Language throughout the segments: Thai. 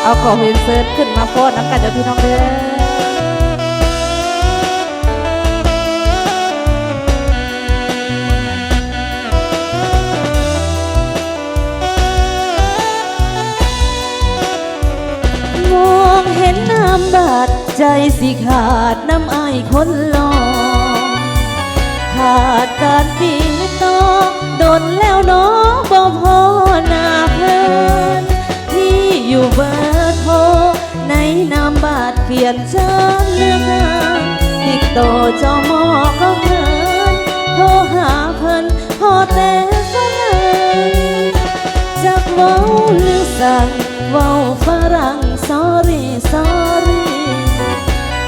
เอาขอเพลงเซิร์ชขึ้นมาโพสน้ำกันเดี๋ยวพี่น้องเด้อมองเห็นน้ำบาดใจสิขาดน้ำไอคนลองขาดการปีต่อโดนแล้วน้องบ่พอหน้าเพิ่นที่อยู่เบอร์โทรในน้ำบาดเขียนเชิญเลือกงานติดต่อจอมอก็เพิ่นโทรหาเพิ่นพอแต่สนจากเว้าหรือสั่งเว้าฝรั่ง sorry sorry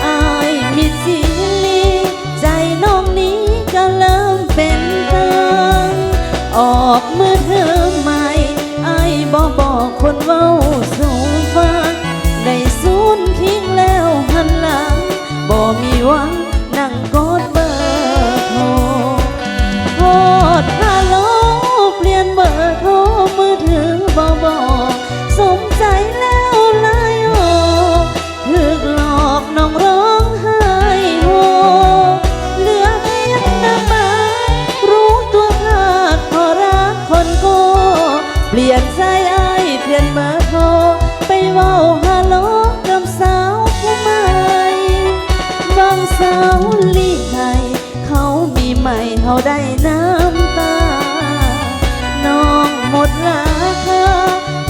อายมิดสิลีใจน้องนี้ก็เริ่มเป็นตังออกมือเธอใหม่อายบอกคนเว้าสู่ฟังได้สูญทิ้งแล้วหันหลังบ่มีหวังนั่งกดเบอร์โทรโทษฮัลโหลเปลี่ยนเบอร์โทรมือถือบอกสมใจแล้วไล่โอถึกหลอกน้องร้องไห้โฮเหลือเพียงน้ำตารู้ตัวพลาดพอรักคนโกเปลี่ยนใจอ้ายเปลี่ยนเบอร์โทรไปเว้าฮัลโหลกับสาวผู้ใหม่บางสาวลีไห้เขามีใหม่เขาได้น้ำตาน้องหมดราคา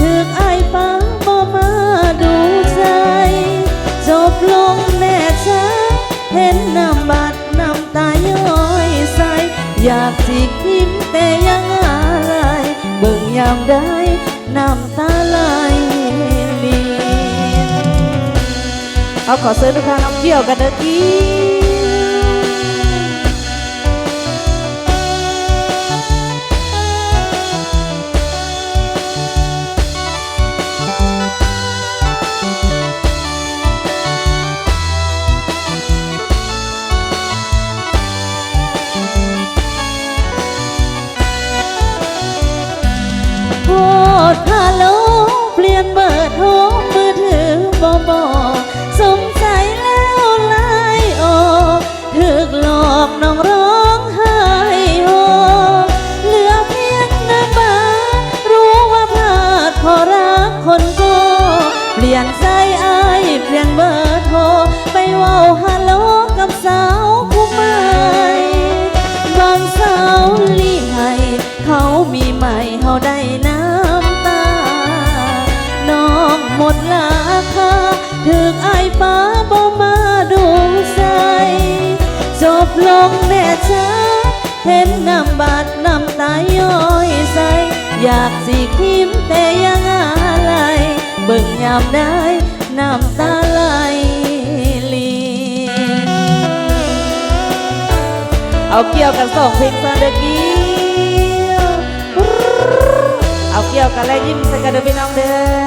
ถึกอ้ายป้าบ่มาดูใจจบลงแน่ช้าเห็นน้ำบาดน้ำตาย้อยใสอยากจิกทิมแต่ยังอะไรเบิ่งยามได้น้ำตาไหลลินเอาขอเซิร์ชทุกท่านเอาเกี่ยวกันเด้อกี้โทษฮัลโหลเปลี่ยนเบอร์โทรมือถือบอกสงสัยแล้วไล่ออกถึกหลอกน้องร้องไห้โฮเหลือเพียงน้ำตารู้ว่าพลาดพอรักคนโกเปลี่ยนใจอ้ายเปลี่ยนเบอร์โทรไปเว้าฮัลโหลกับสาวผู้ใหม่บางสาวลีให้เขามีใหม่เขาได้น้ำตาน้องหมดราคาถึกอ้ายป้าบ่มาดูใสจบลงแน่ช้าเห็นน้ำบาดน้ำตาย้อยใสอยากสิทิมแต่ยังอะไรเบิ่งยามได้น้ำตาไหลลินเอาเกี่ยวกันสองเพลงซะเด้อกี้เอาเกี่ยวกันแล้วยิ้มใส่กันเด้อพี่น้องเด้อ